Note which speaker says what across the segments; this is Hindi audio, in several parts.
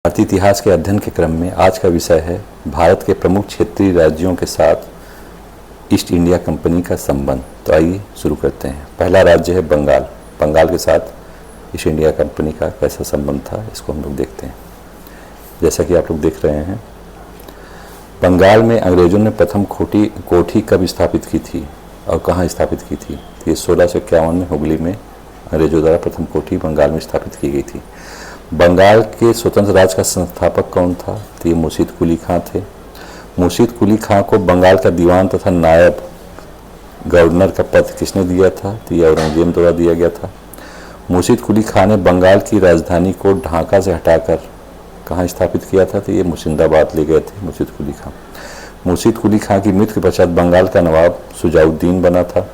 Speaker 1: भारतीय इतिहास के अध्ययन के क्रम में आज का विषय है भारत के प्रमुख क्षेत्रीय राज्यों के साथ ईस्ट इंडिया कंपनी का संबंध। तो आइए शुरू करते हैं। पहला राज्य है बंगाल। बंगाल के साथ ईस्ट इंडिया कंपनी का कैसा संबंध था, इसको हम लोग देखते हैं। जैसा कि आप लोग देख रहे हैं, बंगाल में अंग्रेजों ने प्रथम कोठी कब स्थापित की थी और कहाँ स्थापित की थी? ये 1651 में हुगली में अंग्रेजों द्वारा प्रथम कोठी बंगाल में स्थापित की गई थी। बंगाल के स्वतंत्र राज्य का संस्थापक कौन था? तो ये मुर्शीद कुली खां थे। मुर्शीद कुली खां को बंगाल का दीवान तथा नायब गवर्नर का पद किसने दिया था? तो ये औरंगजेब द्वारा दिया गया था। मुर्शीद कुली खां ने बंगाल की राजधानी को ढाका से हटाकर कहाँ स्थापित किया था? तो ये मुर्शिदाबाद ले गए थे मुर्शीद कुली खां। मुर्शीद कुली खां की मृत्यु के पश्चात बंगाल का नवाब शुजाउद्दीन बना था।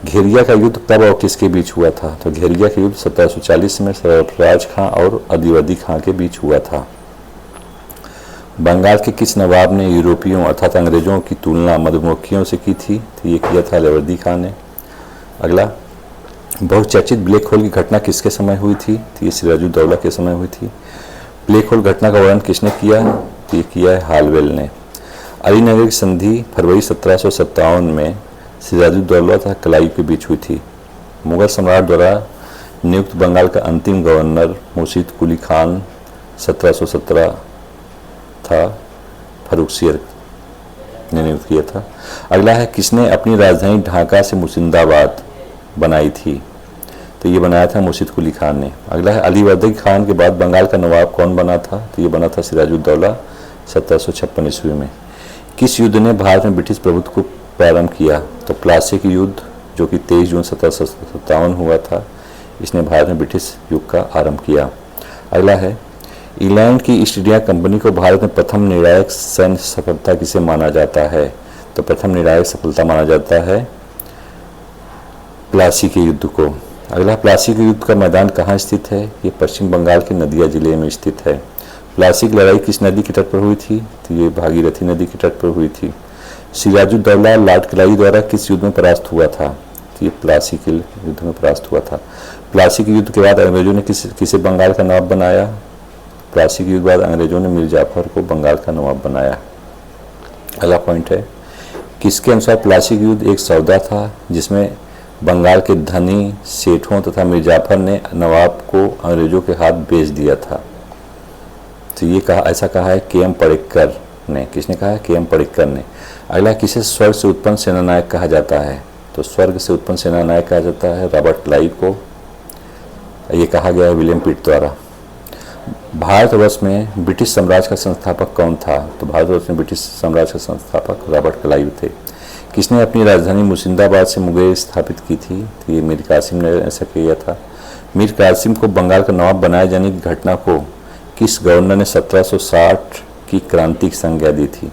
Speaker 1: घेरिया का युद्ध कब और किसके बीच हुआ था? तो घेरिया का युद्ध 1740 में सरफराज खां और अदिवर्दी खां के बीच हुआ था। बंगाल के किस नवाब ने यूरोपियों अर्थात अंग्रेजों की तुलना मधुमक्खियों से की थी? तो ये किया था अलाउद्दीन खां ने। अगला, बहुचर्चित ब्लैक होल की घटना किसके समय हुई थी? तो ये सिराजुद्दौला के समय हुई थी। ब्लैक होल घटना का वर्णन किसने किया? तो ये किया है हालवेल ने। अलीनगर की संधि फरवरी 1757 में सिराजुद्दौला तथा क्लाइव के बीच हुई थी। मुगल सम्राट द्वारा नियुक्त बंगाल का अंतिम गवर्नर मुर्शीद कुली खान 1717 था। फर्रुखसियर ने नियुक्त किया था। अगला है, किसने अपनी राजधानी ढाका से मुर्शिदाबाद बनाई थी? तो ये बनाया था मुर्शीद कुली खान ने। अगला है, अलीवर्दी खान के बाद बंगाल का नवाब कौन बना था? तो ये बना था सिराजुद्दौला 1756 ईस्वी में। किस युद्ध ने भारत में ब्रिटिश प्रभुत्व को प्रारंभ किया? तो प्लासी की युद्ध, जो कि 23 जून 1757 हुआ था, इसने भारत में ब्रिटिश युग का आरंभ किया। अगला है, इंग्लैंड की ईस्ट इंडिया कंपनी को भारत में प्रथम निर्णायक सैन्य सफलता किसे माना जाता है? तो प्रथम निर्णायक सफलता माना जाता है प्लासी के युद्ध को। अगला, प्लासी के युद्ध का मैदान कहाँ स्थित है? ये पश्चिम बंगाल के नदिया जिले में स्थित है। प्लासी की लड़ाई किस नदी के तट पर हुई थी? तो ये भागीरथी नदी के तट पर हुई थी। सिराजुद्दौला लॉर्ड क्लाइव द्वारा किस युद्ध में परास्त हुआ था? तो ये प्लासी के युद्ध में परास्त हुआ था। प्लासी के युद्ध के बाद अंग्रेजों ने किसे बंगाल का नवाब बनाया? प्लासी के युद्ध के बाद अंग्रेजों ने मीर जाफर को बंगाल का नवाब बनाया। अगला पॉइंट है, किसके अनुसार प्लासी का युद्ध एक सौदा था जिसमें बंगाल के धनी सेठों तथा मीर जाफर ने नवाब को अंग्रेजों के हाथ बेच दिया था? तो ये ऐसा कहा है के एम पडिक्कर ने। किसने कहा है? के एम पडिक्कर ने। अगला, किसे स्वर्ग से उत्पन्न सेनानायक कहा जाता है? तो स्वर्ग से उत्पन्न सेनानायक कहा जाता है रॉबर्ट क्लाइव को। ये कहा गया है विलियम पिट द्वारा। भारतवर्ष में ब्रिटिश साम्राज्य का संस्थापक कौन था? तो भारतवर्ष में ब्रिटिश साम्राज्य का संस्थापक रॉबर्ट क्लाइव थे। किसने अपनी राजधानी मुर्शिदाबाद से मुंगेर स्थापित की थी? तो ये मीर कासिम ने ऐसा किया था। मीर कासिम को बंगाल का नवाब बनाए जाने की घटना को किस गवर्नर ने 1760 की क्रांति की संज्ञा दी थी?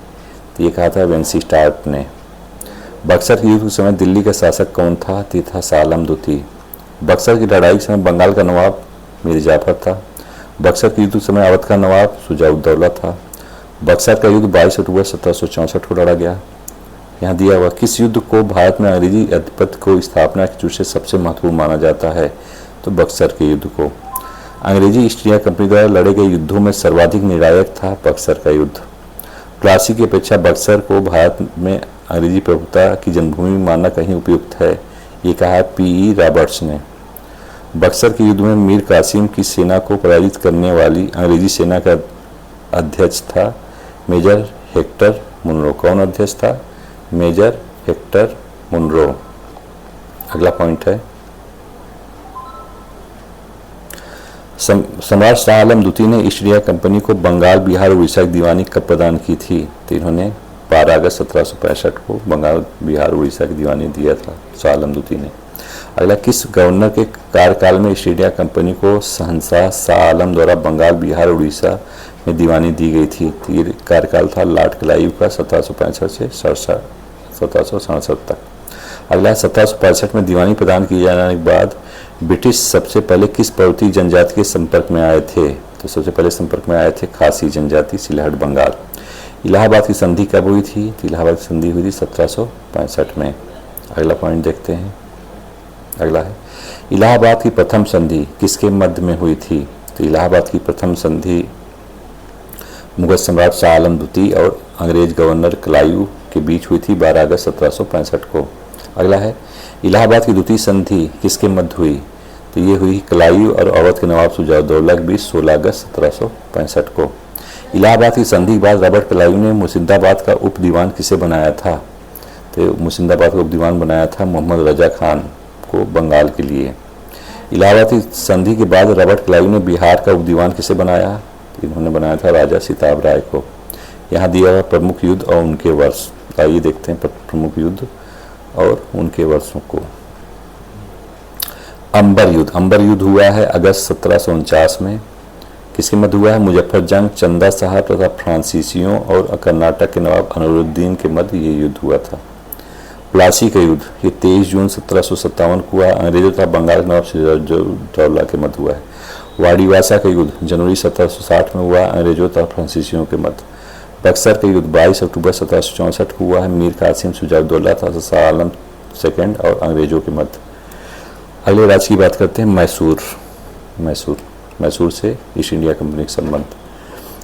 Speaker 1: तो ये कहा था वेंसीस्टार्ट ने। बक्सर के युद्ध के समय दिल्ली का शासक कौन था? तो था शाह आलम द्वितीय। बक्सर की लड़ाई के समय बंगाल का नवाब मीर जाफर था। बक्सर के युद्ध के समय अवध का नवाब शुजाउद्दौला था। बक्सर का युद्ध 22 अक्टूबर 1764 को लड़ा गया। यहाँ दिया हुआ, किस युद्ध को भारत में अंग्रेजी आधिपत्य को स्थापना की दृष्टि से सबसे महत्वपूर्ण माना जाता है? तो बक्सर के युद्ध को। अंग्रेजी ईस्ट इंडिया कंपनी द्वारा लड़े गए युद्धों में सर्वाधिक निर्णायक था बक्सर का युद्ध। प्लासी की अपेक्षा बक्सर को भारत में अंग्रेजी प्रभुता की जन्मभूमि मानना कहीं उपयुक्त है, ये कहा है पी.ई. रॉबर्ट्स ने। बक्सर के युद्ध में मीर कासिम की सेना को पराजित करने वाली अंग्रेजी सेना का अध्यक्ष था मेजर हेक्टर मुनरो। कौन अध्यक्ष था? Major Hector Munro. अगला पॉइंट है, सम्राट शाह आलम द्वितीय ने ईस्ट इंडिया कंपनी को बंगाल, बिहार, उड़ीसा की दीवानी कब प्रदान की थी? तो इन्होंने 12 अगस्त 1765 को बंगाल, बिहार, उड़ीसा की दीवानी दिया था शाह आलम द्वितीय ने। अगला, किस गवर्नर के कार्यकाल में ईस्ट इंडिया कंपनी को शहंशाह शाह आलम द्वारा बंगाल, बिहार, उड़ीसा में दीवानी दी गई थी? तो ये कार्यकाल था लॉर्ड क्लाइव का 1765 से 1767 तक। अगला, 1765 में दीवानी प्रदान किए जाने के बाद ब्रिटिश सबसे पहले किस पर्वतीय जनजाति के संपर्क में आए थे? तो सबसे पहले संपर्क में आए थे खासी जनजाति, सिलहट, बंगाल। इलाहाबाद की संधि कब हुई थी? तो इलाहाबाद की संधि हुई थी 1765 में। अगला पॉइंट देखते हैं। अगला है, इलाहाबाद की प्रथम संधि किसके मध्य में हुई थी? तो इलाहाबाद की प्रथम संधि मुगल सम्राट शाह आलम द्वितीय और अंग्रेज गवर्नर क्लाइव के बीच हुई थी 12 अगस्त 1765 को। अगला है इलाहाबाद की द्वितीय संधि किसके मध्य हुई? तो ये हुई क्लाइव और अवध के नवाब शुजाउद्दौला के बीच 16 अगस्त 1765 को। इलाहाबाद की संधि के बाद रॉबर्ट क्लाइव ने मुर्शिदाबाद का उप दीवान किसे बनाया था? तो मुर्शिदाबाद का उप दीवान बनाया था मोहम्मद रजा खान को बंगाल के लिए। इलाहाबाद की संधि के बाद रॉबर्ट क्लाइव ने बिहार का उप दीवान किसे बनाया? इन्होंने बनाया था राजा सिताब राय को। यहाँ दिया हुआ प्रमुख युद्ध और उनके वर्ष, आइए देखते हैं प्रमुख युद्ध और उनके वर्षों को। अंबर युद्ध हुआ है अगस्त 1749 में। किसके मध्य हुआ है? मुजफ्फर जंग, चंदा साहब तथा फ्रांसीसियों और कर्नाटक के नवाब अनवरुद्दीन के मध्य ये युद्ध हुआ था। प्लासी का युद्ध ये 23 जून 1757 को हुआ, अंग्रेजों तथा बंगाल के नवाब सिराजुद्दौला के मध्य हुआ है। वाड़ीवासा का युद्ध जनवरी 1760 में हुआ, अंग्रेजों तथा फ्रांसीसियों के मध्य। बक्सर का युद्ध 22 अक्टूबर 1764 को हुआ है, मीर कासिम शुजाउद्दौला तथा शाह आलम सेकंड और अंग्रेजों के मध्य। अगले राज्य की बात करते हैं मैसूर से ईस्ट इंडिया कंपनी का संबंध।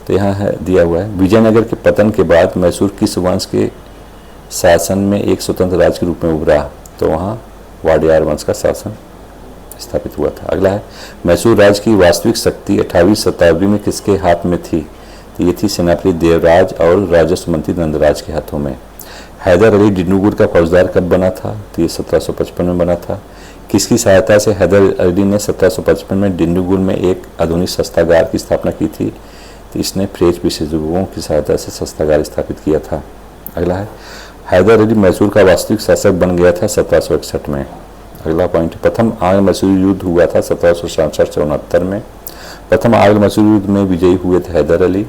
Speaker 1: तो यहाँ है दिया हुआ है विजयनगर के पतन के बाद मैसूर किस वंश के शासन में एक स्वतंत्र राज्य के रूप में उभरा? तो वहाँ वाडियार वंश का शासन स्थापित हुआ था। अगला है मैसूर राज्य की वास्तविक शक्ति 18वीं शताब्दी में किसके हाथ में थी? तो ये थी सेनापति देवराज और राजस्व मंत्री नंदराज के हाथों में। हैदर अली डिंडीगुल का फौजदार कब बना था? तो ये 1755 में बना था। किसकी सहायता से हैदर अली ने 1755 में डिंडीगुल में एक आधुनिक शस्त्रागार की स्थापना की थी? तो इसने फ्रेंच विशेषज्ञों की सहायता से शस्त्रागार स्थापित किया था। अगला है हैदर अली मैसूर का वास्तविक शासक बन गया था 1761 में। अगला पॉइंट प्रथम आंग्ल मैसूर युद्ध हुआ था 1767-74 में। प्रथम आंग्ल मैसूर युद्ध में विजयी हुए थे हैदर अली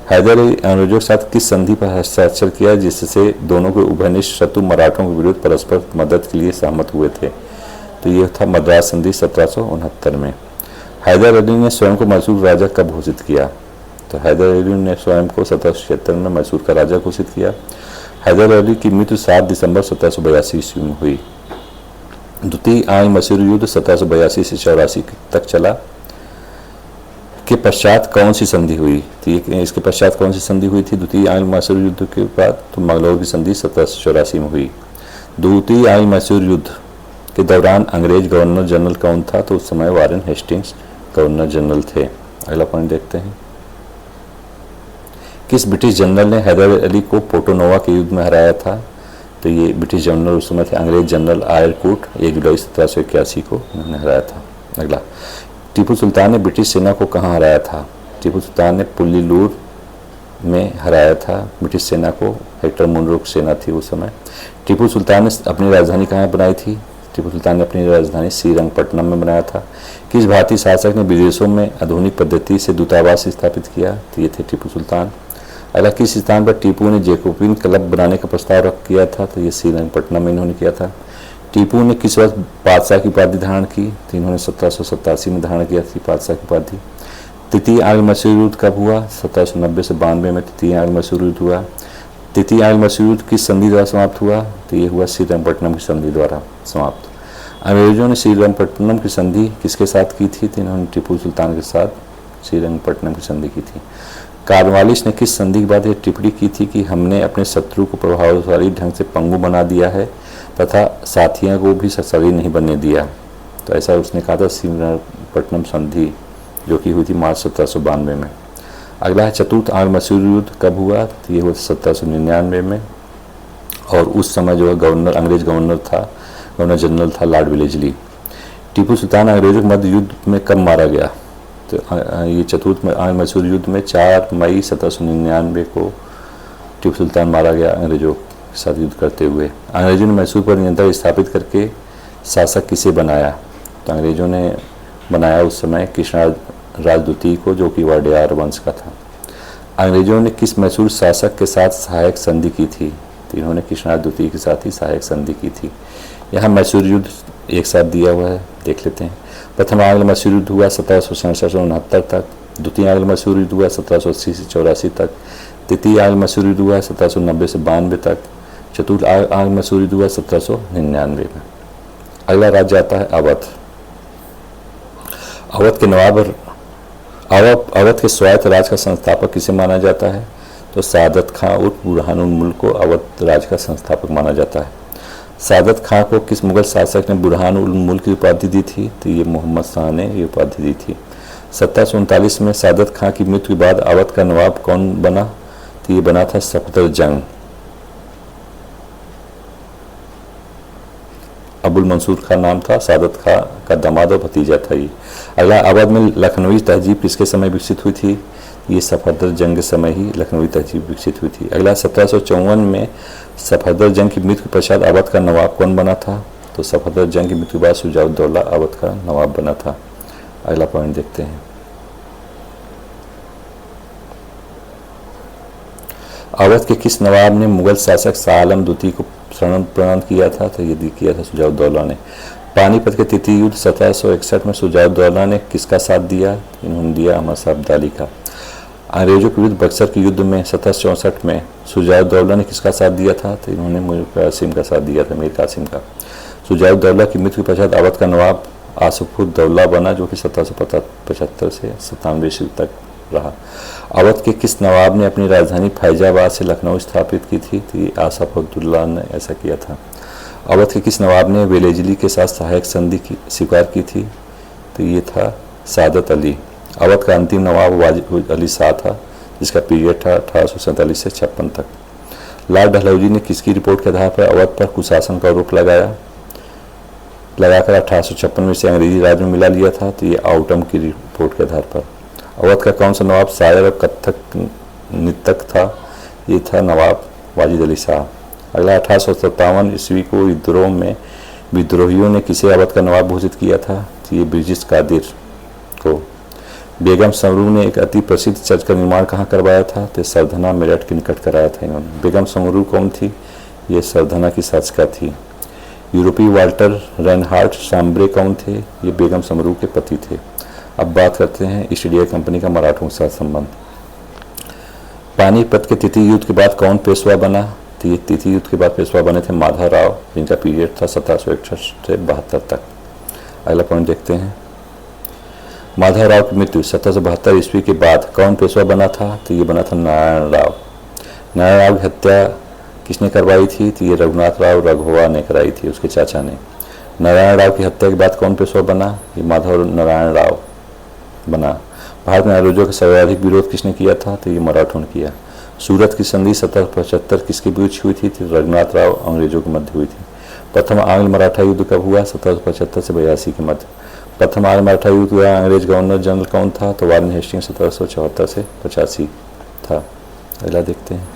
Speaker 1: अंग्रेजों के साथ किस संधि पर हस्ताक्षर किया जिससे दोनों के उभयनिष्ठ शत्रु मराठों के विरुद्ध परस्पर मदद के लिए सहमत हुए थे? तो ये था मद्रास संधि 1769 में। हैदर अली ने स्वयं को मैसूर राजा कब घोषित किया? तो हैदर अली ने स्वयं को 1776 में मैसूर का राजा घोषित किया। हैदर अली की मृत्यु 7 दिसंबर 1782 ईस्वी में हुई। द्वितीय आंग्ल मैसूर युद्ध 1782 से 84 तक चला। के पश्चात कौन सी संधि हुई? तो इसके पश्चात कौन सी संधि हुई थी द्वितीय आंग्ल मैसूर युद्ध के बाद? तो मंगलौर की संधि 1784 में हुई। द्वितीय आंग्ल मैसूर युद्ध के दौरान अंग्रेज गवर्नर जनरल कौन था? तो उस समय वारेन हेस्टिंग्स गवर्नर जनरल थे। अगला पॉइंट देखते हैं किस ब्रिटिश जनरल ने हैदर अली को पोर्टोनोवा के युद्ध में हराया था? तो ये ब्रिटिश जनरल उस समय थे अंग्रेज जनरल आयरकूट, 1 जुलाई 1781 को उन्होंने हराया था। अगला टीपू सुल्तान ने ब्रिटिश सेना को कहाँ हराया था? टीपू सुल्तान ने पुल्लीलूर में हराया था ब्रिटिश सेना को। हेक्टर मुनरो की सेना थी उस समय। टीपू सुल्तान ने अपनी राजधानी कहाँ बनाई थी? टीपू सुल्तान ने अपनी राजधानी श्रीरंगपट्टनम में बनाया था। किस भारतीय शासक ने विदेशों में आधुनिक पद्धति से दूतावास स्थापित किया? तो ये थे टीपू सुल्तान। अगला किस स्थान पर टीपू ने जैकोबिन क्लब बनाने का प्रस्ताव रख किया था? तो ये श्रीरंगपट्टनम में इन्होंने किया था। टीपू ने किस वर्ष बादशाह की उपाधि धारण की? तो इन्होंने 1787 में धारण किया थी बादशाह की उपाधि। तृतीय आंग्ल मैसूर युद्ध कब हुआ? 1790 से 92 में तृतीय आंग्ल मैसूर युद्ध हुआ। तृतीय आंग्ल मैसूर युद्ध किस संधि द्वारा समाप्त हुआ? तो ये हुआ श्रीरंगपट्टनम की संधि द्वारा समाप्त। अंग्रेजों ने श्रीरंगपट्टनम की संधि किसके साथ की थी? तो इन्होंने टीपू सुल्तान के साथ श्रीरंगपट्टनम की संधि की थी। कार्नवालिस ने किस संधि के बाद यह टिप्पणी की थी कि हमने अपने शत्रु को प्रभावशाली ढंग से पंगु बना दिया है तथा साथियों को भी शक्तिशाली नहीं बनने दिया? तो ऐसा उसने कहा था श्रीरंगपट्टनम संधि जो कि हुई थी मार्च 1792 में। अगला है चतुर्थ आंग्ल मैसूर युद्ध कब हुआ? तो ये हुआ 1799 में और उस समय जो है गवर्नर अंग्रेज गवर्नर जनरल था लॉर्ड विलेजली। टीपू सुल्तान अंग्रेजों के मध्य युद्ध में कब मारा गया? तो ये चतुर्थ आंग्ल मैसूर युद्ध में 4 मई 1799 को टीपू सुल्तान मारा गया अंग्रेजों के साथ युद्ध करते हुए। अंग्रेजों ने मैसूर पर नियंत्रण स्थापित करके शासक किसे बनाया? तो अंग्रेजों ने बनाया उस समय कृष्णराज द्वितीय को जो कि वाडियार वंश का था। अंग्रेजों ने किस मैसूर शासक के साथ सहायक संधि की थी? तो इन्होंने कृष्णराज द्वितीय के साथ ही सहायक संधि की थी। यहाँ मैसूर युद्ध एक साथ दिया हुआ है, देख लेते हैं। प्रथम आंग्ल मैसूर युद्ध हुआ 1767 से 69 तक। द्वितीय आंग्ल मैसूर युद्ध हुआ 1780 से 84 तक। तृतीय आंग्ल मैसूर युद्ध हुआ 1790 से 92 तक। चतुर्थ आंग्ल मैसूर युद्ध हुआ 1799 में। अगला राज्य आता है अवध। अवध के स्वायत्त राज का संस्थापक किसे माना जाता है? तो सादत खां उर्फ बुरहानुल मुल्क को अवध राज का संस्थापक माना जाता है। सादत खां को किस मुगल शासक ने बुरहानुल मुल्क की उपाधि दी थी? तो ये मोहम्मद शाह ने ये उपाधि दी थी। 1739 में सादत खां की मृत्यु के बाद अवध का नवाब कौन बना? तो ये बना था सफदर जंग। अबुल मंसूर खां नाम था, सादत खां का दामाद और भतीजा था ये। अगला, अवध में लखनवी तहजीब किसके समय विकसित हुई थी? ये सफदर जंग के समय ही लखनवी तहजीब विकसित हुई थी। अगला, 1754 में सफदर जंग की मृत्यु के पश्चात अवध का नवाब कौन बना था? तो सफदर जंग की मृत्यु के बाद शुजाउद्दौला अवध का नवाब बना था। अगला पॉइंट देखते हैं। अवध के किस नवाब ने मुगल शासक शाह आलम द्वितीय को शरण प्रदान किया था? तो ये किया था शुजाउद्दौला ने। पानीपत के तृतीय युद्ध 1761 में शुजाउद्दौला ने किसका साथ दिया? इन्होंने दिया अहमद शाह अब्दाली का। अंग्रेजों के विरुद्ध बक्सर के युद्ध में 1764 में शुजाउद्दौला ने किसका साथ दिया था? तो इन्होंने मीर कासिम का साथ दिया था, मीर कासिम का। शुजाउद्दौला की मृत्यु के पश्चात अवध का नवाब आसिफुद्दौला बना, जो कि 1775 से 97 ईस्वी तक रहा। अवध के किस नवाब ने अपनी राजधानी फैजाबाद से लखनऊ स्थापित की थी? तो ये आसिफुद्दौला ने ऐसा किया था। अवध के किस नवाब ने वेलेजली के साथ सहायक संधि की स्वीकार की थी? तो ये था सादत अली। अवध का अंतिम नवाब वाजिद अली शाह था, जिसका पीरियड था 1847 से 56 तक। लाल डलहौजी ने किसकी रिपोर्ट के आधार पर अवध पर कुशासन का आरोप लगाकर 1856 में से अंग्रेजी राज में मिला लिया था? तो ये आउटम की रिपोर्ट के आधार पर। अवध का कौन सा नवाब शायर और कथक नृतक था? ये था नवाब वाजिद अली शाह। अगला, 1857 ईस्वी को विद्रोहियों ने किसे अवध का नवाब घोषित किया था? तो ये ब्रिटिश कादिर को। बेगम समरू ने एक अति प्रसिद्ध चर्च का निर्माण कहाँ करवाया था? तो सरधना मेरठ के निकट कराया था इन्होंने। बेगम समरू कौन थी? ये सरधना की शासिका थी। यूरोपीय वाल्टर रेनहार्ड शाम्ब्रे कौन थे? ये बेगम समरू के पति थे। अब बात करते हैं ईस्ट इंडिया कंपनी का मराठों के साथ संबंध। पानीपत के तृतीय युद्ध के बाद कौन पेशवा बना? तो ये तृतीय युद्ध के बाद पेशवा बने थे माधवराव, जिनका पीरियड था 1761 से 72 तक। अगला पॉइंट देखते हैं। माधवराव की मृत्यु 1772 ईस्वी के बाद कौन पेशवा बना था? तो ये बना था नारायण राव। नारायण राव की हत्या किसने करवाई थी? तो ये रघुनाथ राव रघुवा ने कराई थी, उसके चाचा ने। नारायण राव की हत्या के बाद कौन पेशवा बना? ये माधव नारायण राव बना। भारत में अंग्रेजों का सर्वाधिक विरोध किसने किया था? तो ये मराठों ने किया। सूरत की संधि 1775 किसके बीच हुई थी? रघुनाथ राव अंग्रेजों के मध्य हुई थी। प्रथम आंग्ल मराठा युद्ध कब हुआ? 1775 से 82 के मध्य। प्रथम आंग्ल मराठा युद्ध हुआ, अंग्रेज गवर्नर जनरल कौन था? तो वारेन हेस्टिंग्स 1774 से 85 था। अगला देखते हैं।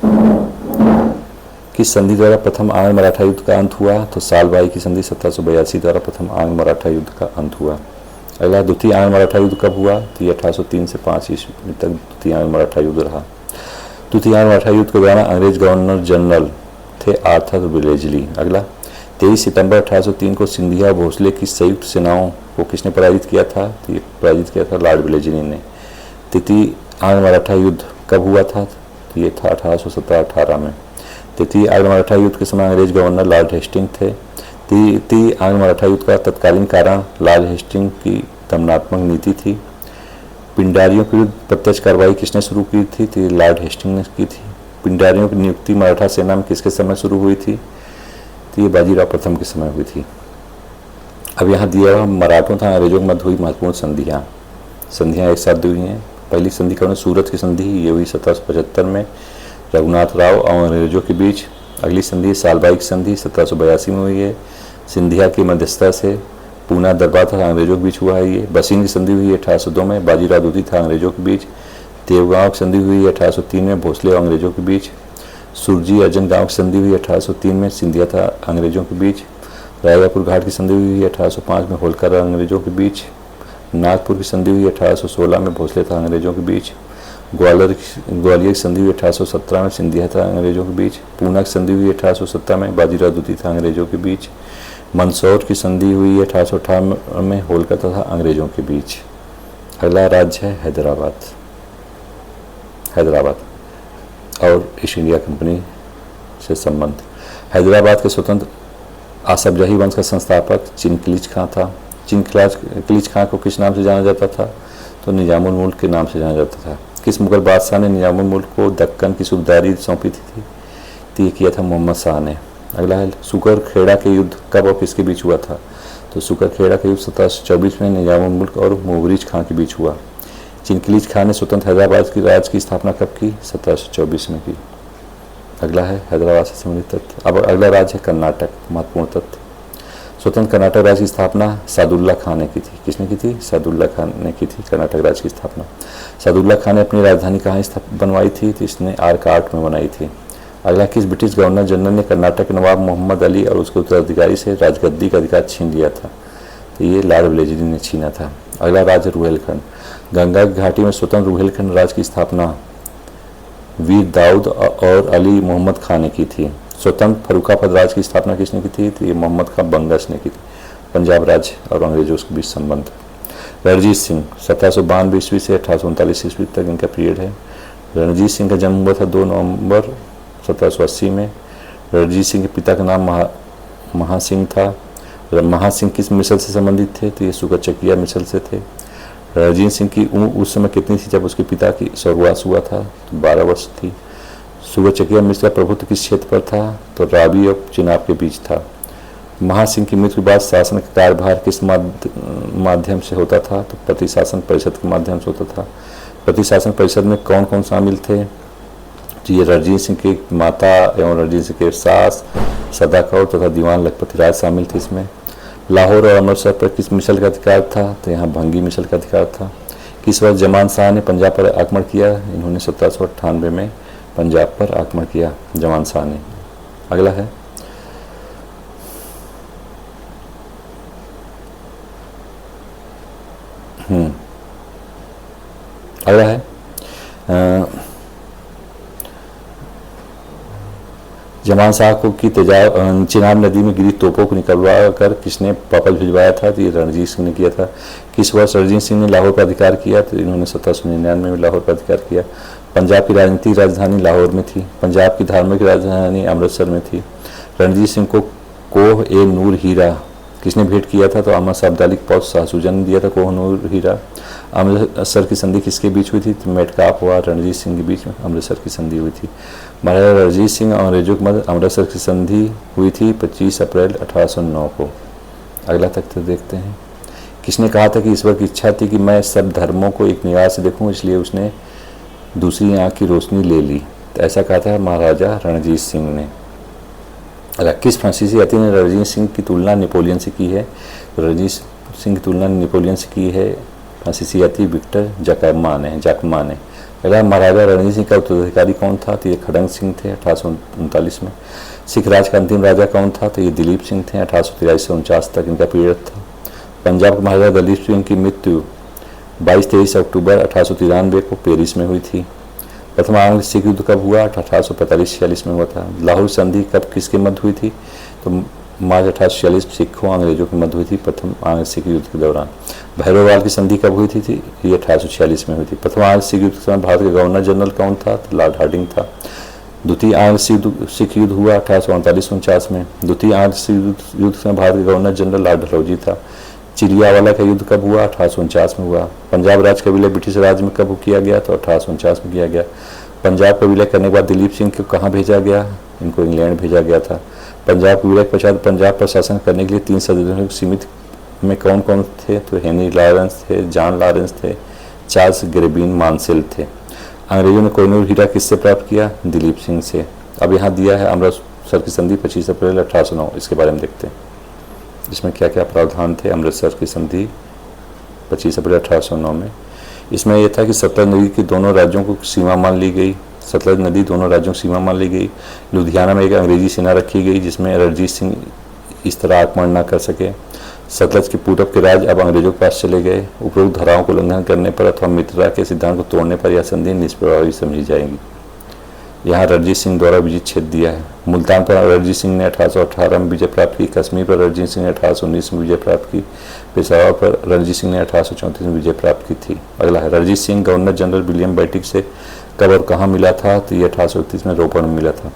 Speaker 1: किस संधि द्वारा प्रथम आंग्ल मराठा युद्ध का अंत हुआ? तो सालबाई की संधि 1782 द्वारा प्रथम आंग्ल मराठा युद्ध का अंत हुआ। अगला, द्वितीय आंग्ल मराठा युद्ध कब हुआ? तो ये 1803 से 5 ईस्वी तक द्वितीय आंग्ल मराठा युद्ध रहा। द्वितीय आंग्ल मराठा युद्ध के दौरान अंग्रेज गवर्नर जनरल थे आर्थर वेलेजली। अगला, 23 सितंबर 1803 को सिंधिया भोसले की संयुक्त सेनाओं को किसने पराजित किया था? तो ये पराजित किया था लॉर्ड वेलेजली ने। तृतीय आंग्ल मराठा युद्ध कब हुआ था? तो ये था 1817-18 में। तृतीय आंग्ल मराठा युद्ध के समय अंग्रेज गवर्नर लॉर्ड हेस्टिंग थे। तृतीय आंग्ल मराठा युद्ध का तत्कालीन कारण लॉर्ड हेस्टिंग की दमनात्मक नीति थी। पिंडारियों के विरुद्ध प्रत्यक्ष कार्रवाई किसने शुरू की थी? तो लॉर्ड हेस्टिंग ने की थी। पिंडारियों की नियुक्ति मराठा सेना में किसके समय शुरू हुई थी? तो ये बाजीराव प्रथम के समय हुई थी। अब यहाँ दिया हुआ मराठों तथा अंग्रेजों के मध्य हुई महत्वपूर्ण संधियाँ एक साथ हुई हैं। पहली संधि कौन? सूरत की संधि, ये हुई 1775 में रघुनाथ राव और अंग्रेजों के बीच। अगली संधि सालबाई की संधि 1782 में हुई है, सिंधिया की मध्यस्थता से। पूना दरबार तथा अंग्रेजों के बीच हुआ है ये। बसीन की संधि हुई है 1802 में, बाजीराव द्वितीय था अंग्रेजों के बीच। देवगांव की संधि हुई है 1803 में, भोसले और अंग्रेजों के बीच। सुरजी अर्जन गांव की संधि हुई 1803 में, सिंधिया था अंग्रेजों के बीच। राजापुर घाट की संधि हुई है 1805 में, होलकर अंग्रेजों के बीच। नागपुर की संधि हुई 1816 में, भोसले था अंग्रेजों के बीच। ग्वालियर की संधि हुई 1817 में, सिंधिया था अंग्रेजों के बीच। पूना की संधि हुई 1817 में, बाजीराव द्वितीय था अंग्रेजों के बीच। मंदसौर की संधि हुई 1858 में, होलकर तथा अंग्रेजों के बीच। अगला राज्य है हैदराबाद और ईस्ट इंडिया कंपनी से संबंध। हैदराबाद के स्वतंत्र आसफजाही वंश का संस्थापक चिनकिलिच खां था। चिनकिलिच खां को किस नाम से जाना जाता था? तो निजामुल मुल्क के नाम से जाना जाता था। किस मुगल बादशाह ने निजामुल मुल्क को दक्कन की सूबेदारी सौंपी थी? तो ये किया था मोहम्मद शाह ने। अगला है सुकर खेड़ा के युद्ध कब और किसके बीच हुआ था? तो सुकर खेड़ा का युद्ध 1724 में निजामुल मुल्क और मुबरिज खां के बीच हुआ। चिनकिलीज खां ने स्वतंत्र हैदराबाद की राज्य की स्थापना कब की? 1724 में की। अगला है हैदराबाद से संबंधित तथ्य। अब अगला राज्य है कर्नाटक। महत्वपूर्ण तथ्य, स्वतंत्र कर्नाटक राज्य की स्थापना सादुल्ला खां ने की थी। किसने की थी? सादुल्ला खां ने की थी कर्नाटक राज्य की स्थापना। सादुल्ला खां ने अपनी राजधानी कहाँ बनवाई थी? तो इसने आरकाट में बनाई थी। अगला, किस ब्रिटिश गवर्नर जनरल ने कर्नाटक के नवाब मोहम्मद अली और उसके उत्तराधिकारी से राजगद्दी का अधिकार छीन लिया था? तो ये लॉर्ड वेलेस्ली ने छीना था। अगला राज्य रुहेलखंड। गंगा की घाटी में स्वतंत्र रुहेलखंड राज्य की स्थापना वीर दाऊद और अली मोहम्मद खां ने की थी। स्वतंत्र फर्रुखाबाद राज्य की स्थापना किसने की थी? तो ये मोहम्मद खां बंगश ने की थी। पंजाब राज्य और अंग्रेजों के बीच संबंध। रणजीत सिंह 1792 ईस्वी से 1839 ईस्वी तक इनका पीरियड है। रणजीत सिंह का जन्म हुआ था 2 नवंबर 1780 में। रणजीत सिंह के पिता का नाम महासिंह था। महासिंह किस मिसल से संबंधित थे? तो ये सुगरचकिया मिसल से थे। रणजीत सिंह की उम्र उस समय कितनी थी जब उसके पिता की स्वर्गवास हुआ था? तो 12 वर्ष थी। सुगरचकिया मिसल का प्रभुत्व किस क्षेत्र पर था? तो रावी और चिनाब के बीच था। महासिंह की मृत्यु के बाद शासन का कार्यभार किस माध्यम से होता था? तो प्रतिशासन परिषद के माध्यम से होता था। प्रतिशासन परिषद में कौन कौन शामिल थे? तो ये रणजीत सिंह की माता एवं रणजीत सिंह के सास सदा कौर तथा दीवान लखपति राज शामिल थे इसमें। लाहौर और अमृतसर पर किस मिसल का अधिकार था? तो यहाँ भंगी मिसल का अधिकार था। किस वर्ष जमान शाह ने पंजाब पर आक्रमण किया? इन्होंने 1798 में पंजाब पर आक्रमण किया जमान शाह ने। अगला है अगला है जमान शाह को की चिनाब नदी में गिरी तोपों को निकलवा कर किसने वापस भिजवाया था? तो ये रणजीत सिंह ने किया था। किस वर्ष रणजीत सिंह ने लाहौर पर अधिकार किया? तो इन्होंने 1799 में लाहौर पर अधिकार किया। पंजाब की राजनीतिक राजधानी लाहौर में थी। पंजाब की धार्मिक राजधानी अमृतसर में थी। रणजीत सिंह को कोह ए नूर हीरा किसने भेंट किया था? तो अहमद शाह अब्दाली के पौत्र शाहसुजा ने दिया था कोह नूर हीरा। अमृतसर की संधि किसके बीच हुई थी? तो मेटकाप और रणजीत सिंह के बीच में अमृतसर की संधि हुई थी। महाराजा रणजीत सिंह और अंग्रेजों के मध्य अमृतसर की संधि हुई थी 25 अप्रैल 1809 को। अगला तथ्य देखते हैं। किसने कहा था कि ईश्वर की इच्छा थी कि मैं सब धर्मों को एक निगाह से देखूं, इसलिए उसने दूसरी आंख की रोशनी ले ली? तो ऐसा कहा था महाराजा रणजीत सिंह ने। किस फ्रांसीसी यात्री ने रणजीत सिंह की तुलना नेपोलियन से की है? तो रणजीत सिंह की तुलना नेपोलियन से की है फ्रांसीसी यात्री विक्टर जाकमा ने। अगला, महाराजा रणजीत सिंह का उत्तराधिकारी कौन था? तो ये खड़ंग सिंह थे 1839 में। सिख राज का अंतिम राजा कौन था? तो ये दिलीप सिंह थे 1843 से 49 तक इनका पीरियड था। पंजाब के महाराजा दलीप सिंह की मृत्यु 22-23 अक्टूबर 1893 को पेरिस में हुई थी। प्रथम आंग्ल सिख युद्ध कब हुआ? 1845-46 में हुआ था। लाहौर संधि कब किसके मध्य हुई थी? तो मार्च 1846 सिखों अंग्रेजों के मध्य हुई थी प्रथम आंग्ल सिख युद्ध के दौरान। भैरववाल की संधि कब हुई थी? ये 1846 में हुई थी। प्रथम आंग्ल सिख युद्ध के समय भारत के गवर्नर जनरल कौन था? तो लॉर्ड हार्डिंग था। द्वितीय आंग्ल सिख युद्ध हुआ 1839-49 में। द्वितीय आंग्ल सिख युद्ध के समय भारत के गवर्नर जनरल लॉर्ड डलहौजी था। चिलियावाला का युद्ध कब हुआ? 1849 में हुआ। पंजाब राज का विलय ब्रिटिश राज में कब किया गया? तो 1849 में किया गया। पंजाब का विलय करने के बाद दिलीप सिंह को कहाँ भेजा गया? इनको इंग्लैंड भेजा गया था। पंजाब के विलय के पश्चात पंजाब पर शासन करने के लिए 3 सदस्यों की सीमित में कौन कौन थे? तो हेनरी लॉरेंस थे, जॉन लॉरेंस थे, चार्ल्स ग्रेबिन मानसेल थे। अंग्रेजों ने कोहिनूर हीरा किससे प्राप्त किया? दिलीप सिंह से। अब यहाँ दिया है अमृतसर की संधि 25 अप्रैल 1809, इसके बारे में देखते हैं। इसमें क्या क्या प्रावधान थे अमृतसर की संधि 25 अप्रैल 1809 में? इसमें यह था कि सतलज नदी की दोनों राज्यों को सीमा मान ली गई। सतलज नदी दोनों राज्यों की सीमा मान ली गई। लुधियाना में एक अंग्रेजी सेना रखी गई जिसमें रणजीत सिंह इस तरह आक्रमण न कर सके। सतलज के पूरब के राज्य अब अंग्रेजों के पास चले गए। उपरोक्त धाराओं को उल्लंघन करने पर अथवा मित्रता के सिद्धांत को तोड़ने पर यह संधि निष्प्रभावी समझी जाएगी। यहाँ रणजीत सिंह द्वारा विजय छेद दिया है। मुल्तान पर रणजीत सिंह ने 1818 में विजय प्राप्त की। कश्मीर पर रणजीत सिंह ने 1819 में विजय प्राप्त की। पेशावर पर रणजीत सिंह ने 1834 में विजय प्राप्त की थी। अगला है, Ranjit Singh governor general William Bentinck से कब और कहाँ मिला था? तो ये 1831 में रोपड़ में मिला था।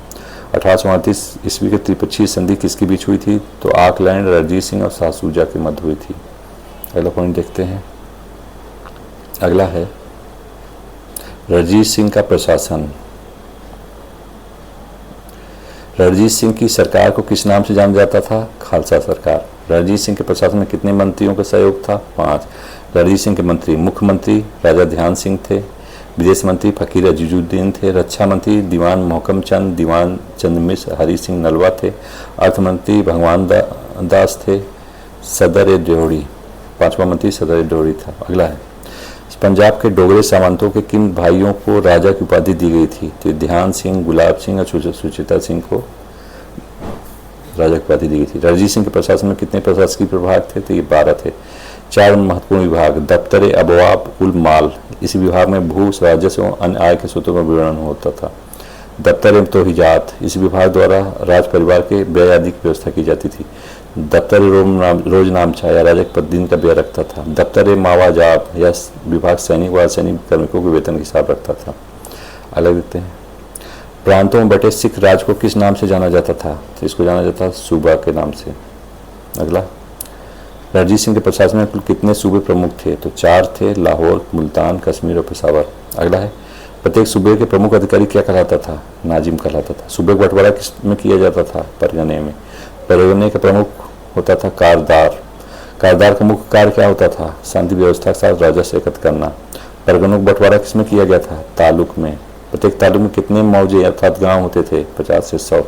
Speaker 1: 1838 ईस्वी के त्रिपक्षीय संधि किसके बीच हुई थी? तो ऑकलैंड, रणजीत सिंह और शाहसूजा के मध्य हुई थी। अगला पॉइंट देखते हैं। अगला है रणजीत सिंह का प्रशासन। रणजीत सिंह की सरकार को किस नाम से जाना जाता था? खालसा सरकार। रणजीत सिंह के प्रशासन में कितने मंत्रियों का सहयोग था? 5। रणजीत सिंह के मंत्री मुख्यमंत्री राजा ध्यान सिंह थे, विदेश मंत्री फकीर अजीजुद्दीन थे, रक्षा मंत्री दीवान मोहकम चंद, दीवान चंद मिश्र, हरि सिंह नलवा थे, अर्थमंत्री भगवान दास थे, सदर ए ड्योढ़ी, 5वां मंत्री सदर ए ड्योढ़ी था। अगला है पंजाब के डोगरे सामंतों के किन भाइयों को राजा की उपाधि दी गई थी? तो ध्यान सिंह, गुलाब सिंह और सुचेता सिंह को राजा की उपाधि दी गई थी। रणजीत सिंह के प्रशासन में कितने प्रशासकीय प्रभाग थे? तो ये 12 थे। 4 महत्वपूर्ण विभाग। दफ्तर अबवाब उल माल, इस विभाग में भू, राजस्व और अन्य आय के स्रोतों का विवरण होता था। दफ्तर तोहिजात, इस विभाग द्वारा राज परिवार के व्यय आदि की व्यवस्था की जाती थी। दफ्तर रोज नामचा या राजा के प्रतिदिन का व्यय रखता था। दफ्तर मावाजात, यह विभाग सैनिक व सैनिक कार्मिकों के वेतन का हिसाब रखता था। अलग देखते हैं प्रांतों में बटे सिख राज को किस नाम से जाना जाता था? तो इसको जाना जाता था सूबा के नाम से। अगला रणजीत सिंह के प्रशासन में कुल कितने सूबे प्रमुख थे? तो 4 थे, लाहौर, मुल्तान, कश्मीर और पेशावर। अगला है प्रत्येक सूबे के प्रमुख अधिकारी क्या कहलाता था? नाजिम कहलाता था। सूबे का बंटवारा किस में किया जाता था? परगने में। परगने का प्रमुख होता था कारदार। कारदार का मुख्य कार्य क्या होता था? शांति व्यवस्था के साथ राजस्व एकत्र करना। परगनों का बंटवारा किसमें किया गया था? तालुक में। प्रत्येक तालुक में कितने मौजे अर्थात गांव होते थे? 50 से 100।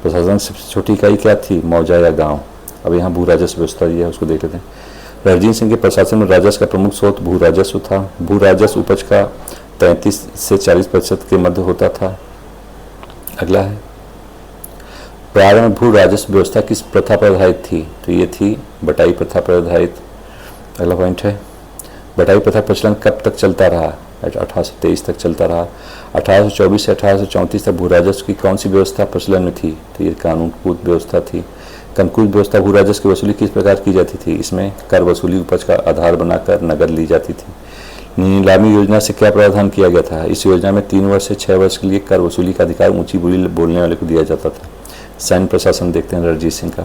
Speaker 1: प्रशासन की सबसे छोटी इकाई क्या थी? मौजा या गांव। अब यहाँ भू राजस्व व्यवस्था है, उसको देख लेते हैं। रणजीत सिंह के प्रशासन में राजस्व का प्रमुख स्रोत भू राजस्व था। भू राजस्व उपज का 33 से 40% के मध्य होता था। अगला है प्रारंभ में भू राजस्व व्यवस्था किस प्रथा पर आधारित थी? तो ये थी बटाई प्रथा पर आधारित। अगला पॉइंट है बटाई प्रथा प्रचलन कब तक चलता रहा? 1823 तक चलता रहा। 1824 से 1834 तक भू राजस्व की कौन सी व्यवस्था प्रचलन में थी? तो ये कानूनकूट व्यवस्था थी। कानूनकूट व्यवस्था भू राजस्व की वसूली किस प्रकार की जाती थी? इसमें कर वसूली उपज का आधार बनाकर नगद ली जाती थी। नीलामी योजना से क्या प्रावधान किया गया था? इस योजना में 3 वर्ष से 6 वर्ष के लिए कर वसूली का अधिकार ऊंची बोली बोलने वाले को दिया जाता था। सैन्य प्रशासन देखते हैं रणजीत सिंह का।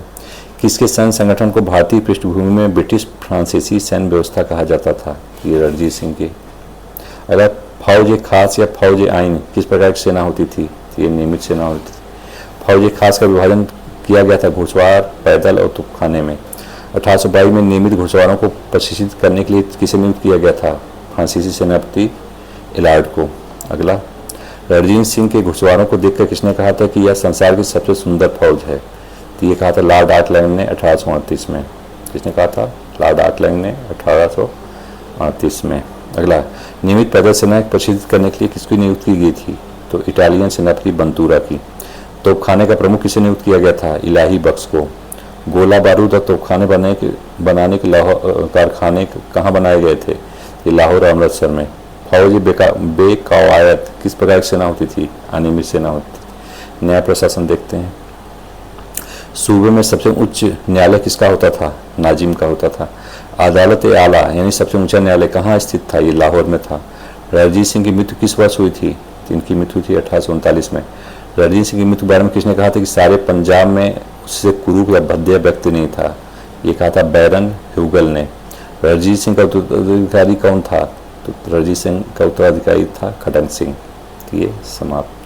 Speaker 1: किसके सैन्य संगठन को भारतीय पृष्ठभूमि में ब्रिटिश फ्रांसीसी सैन्य व्यवस्था कहा जाता था? ये रणजीत सिंह की। अगर फौज खास या फौज आइन किस प्रकार की सेना होती थी? तो ये नियमित सेना होती थी। फौज खास का विभाजन किया गया था घुड़सवार, पैदल और तोपखाने में। 1822 में नियमित घुड़सवारों को प्रशिक्षित करने के लिए किसे नियुक्त किया गया था? फ्रांसीसी सेनापति एलार्ड को। अगला रणजीत सिंह के घुड़सवारों को देखकर किसने कहा था कि यह संसार की सबसे सुंदर फौज है? तो ये कहा था लॉर्ड ऑकलैंड ने 1838 में। किसने कहा था? लॉर्ड ऑकलैंड ने 1838 में। अगला नियमित पैदल सेना प्रशिक्षित करने के लिए किसकी नियुक्त की गई थी? तो इटालियन सेनापति बंतूरा की। तोपखाने का प्रमुख किसे नियुक्त किया गया था? इलाही बख्श को। गोला बारूद और तोपखाने बनाने के कारखाने कहाँ बनाए गए थे? ये लाहौर और अमृतसर में। फौज बेकवायत किस प्रकार की सेना होती थी? अनियमित सेना होती थी। न्याय प्रशासन देखते हैं। सूबे में सबसे उच्च न्यायालय किसका होता था? नाजिम का होता था। अदालत आला यानी सबसे ऊंचा न्यायालय कहाँ स्थित था? ये लाहौर में था। रणजीत सिंह की मृत्यु किस वर्ष हुई थी? इनकी मृत्यु थी 1839 में। रणजीत सिंह की मृत्यु के बारे में किसने कहा था कि सारे पंजाब में उससे कुरूप या भद्य व्यक्ति नहीं था? ये कहा था बैरन ह्यूगल ने। रणजीत सिंह का उत्तराधिकारी कौन था? तो रणजीत सिंह का उत्तराधिकारी था खड़ंग सिंह। ये समाप्त।